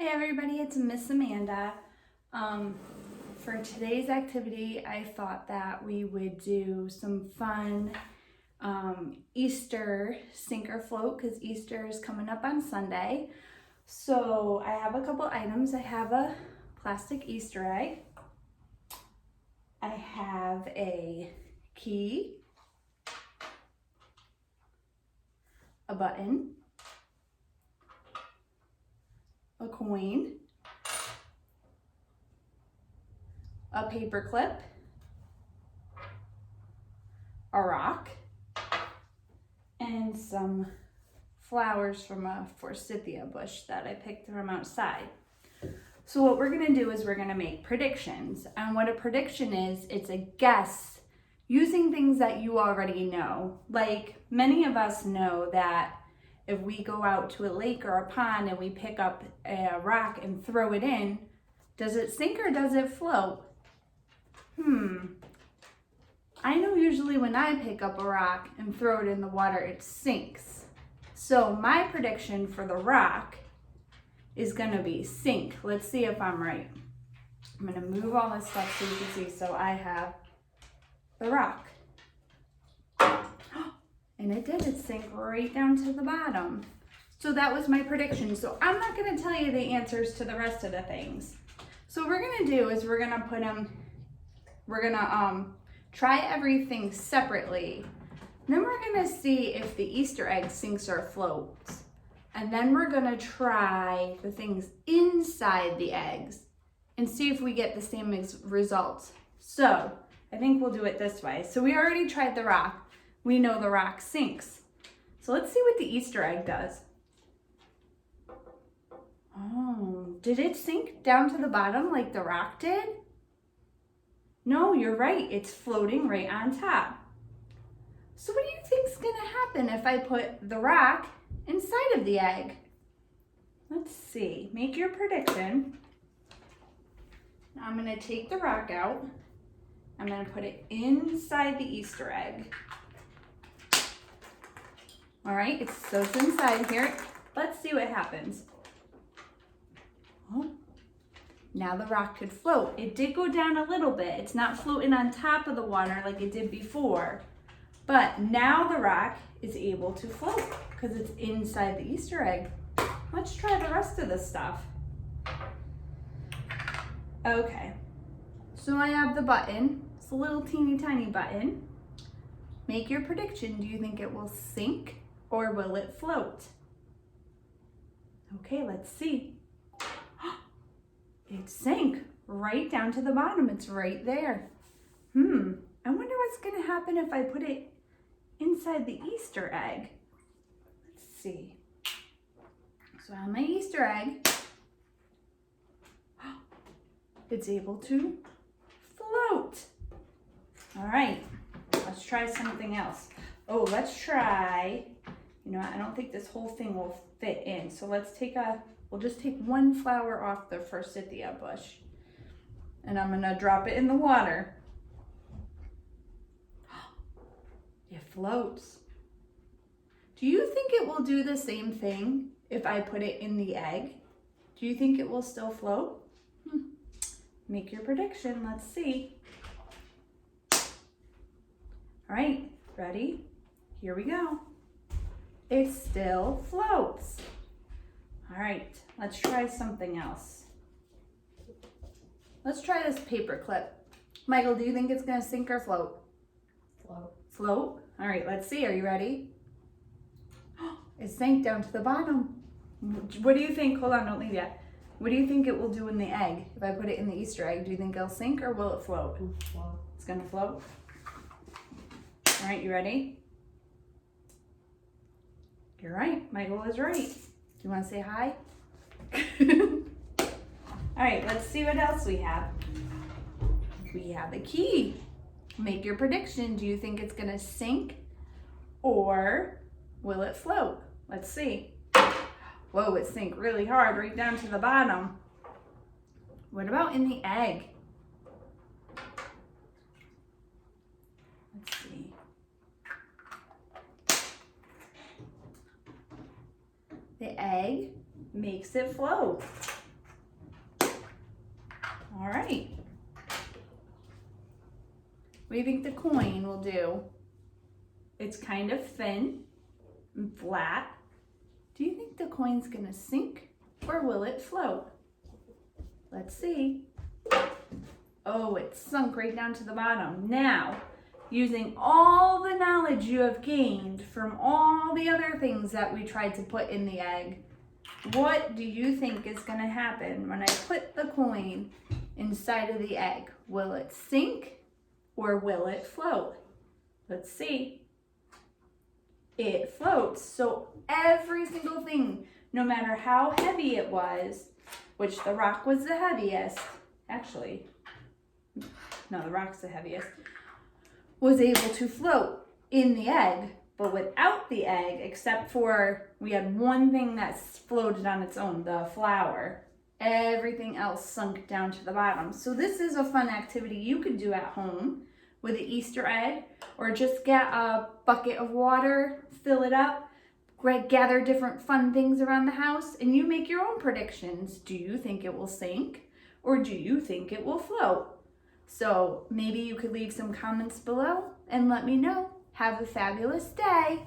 Hey everybody, it's Miss Amanda. For today's activity, I thought that we would do some fun Easter sink or float because Easter is coming up on Sunday. So I have a couple items. I have a plastic Easter egg. I have a key, a button, a coin, a paper clip, a rock, and some flowers from a forsythia bush that I picked from outside. So what we're gonna do is we're gonna make predictions. And what a prediction is, it's a guess using things that you already know. Like many of us know that if we go out to a lake or a pond and we pick up a rock and throw it in, does it sink or does it float? I know usually when I pick up a rock and throw it in the water, it sinks. So my prediction for the rock is gonna be sink. Let's see if I'm right. I'm gonna move all this stuff so you can see. So I have the rock. And it did, it sank right down to the bottom. So that was my prediction. So I'm not gonna tell you the answers to the rest of the things. So what we're gonna do is we're gonna try everything separately. Then we're gonna see if the Easter egg sinks or floats. And then we're gonna try the things inside the eggs and see if we get the same results. So I think we'll do it this way. So we already tried the rock. We know the rock sinks. So let's see what the Easter egg does. Oh, did it sink down to the bottom like the rock did? No, you're right, it's floating right on top. So what do you think's gonna happen if I put the rock inside of the egg? Let's see, make your prediction. Now I'm gonna take the rock out. I'm gonna put it inside the Easter egg. All right, it's inside here. Let's see what happens. Oh. Now the rock could float. It did go down a little bit. It's not floating on top of the water like it did before. But now the rock is able to float because it's inside the Easter egg. Let's try the rest of the stuff. Okay, so I have the button. It's a little teeny tiny button. Make your prediction. Do you think it will sink or will it float? Okay, let's see. It sank right down to the bottom. It's right there. I wonder what's gonna happen if I put it inside the Easter egg. Let's see. So I have my Easter egg. It's able to float. All right, let's try something else. Oh, let's try, I don't think this whole thing will fit in. So we'll just take one flower off the forsythia bush. And I'm gonna drop it in the water. It floats. Do you think it will do the same thing if I put it in the egg? Do you think it will still float? Make your prediction, let's see. All right, ready? Here we go. It still floats. All right, let's try something else. Let's try this paper clip. Michael, do you think it's gonna sink or float? Float. Float? All right, let's see, are you ready? It sank down to the bottom. What do you think? Hold on, don't leave yet. What do you think it will do in the egg? If I put it in the Easter egg, do you think it'll sink or will it float? Float. It's gonna float. All right, you ready? You're right, Michael is right. Do you wanna say hi? All right, let's see what else we have. We have a key. Make your prediction. Do you think it's gonna sink or will it float? Let's see. Whoa, it sank really hard right down to the bottom. What about in the egg? Let's see. The egg makes it float. All right. What do you think the coin will do? It's kind of thin and flat. Do you think the coin's gonna sink or will it float? Let's see. Oh, it sunk right down to the bottom. Now, using all the knowledge you have gained from all the other things that we tried to put in the egg, what do you think is gonna happen when I put the coin inside of the egg? Will it sink or will it float? Let's see. It floats. So every single thing, no matter how heavy it was, which the rock was the heaviest, actually, no, the rock's the heaviest, was able to float in the egg. But without the egg, except for we had one thing that floated on its own, the flour, everything else sunk down to the bottom. So this is a fun activity you could do at home with an Easter egg, or just get a bucket of water, fill it up, gather different fun things around the house, and you make your own predictions. Do you think it will sink or do you think it will float? So maybe you could leave some comments below and let me know. Have a fabulous day.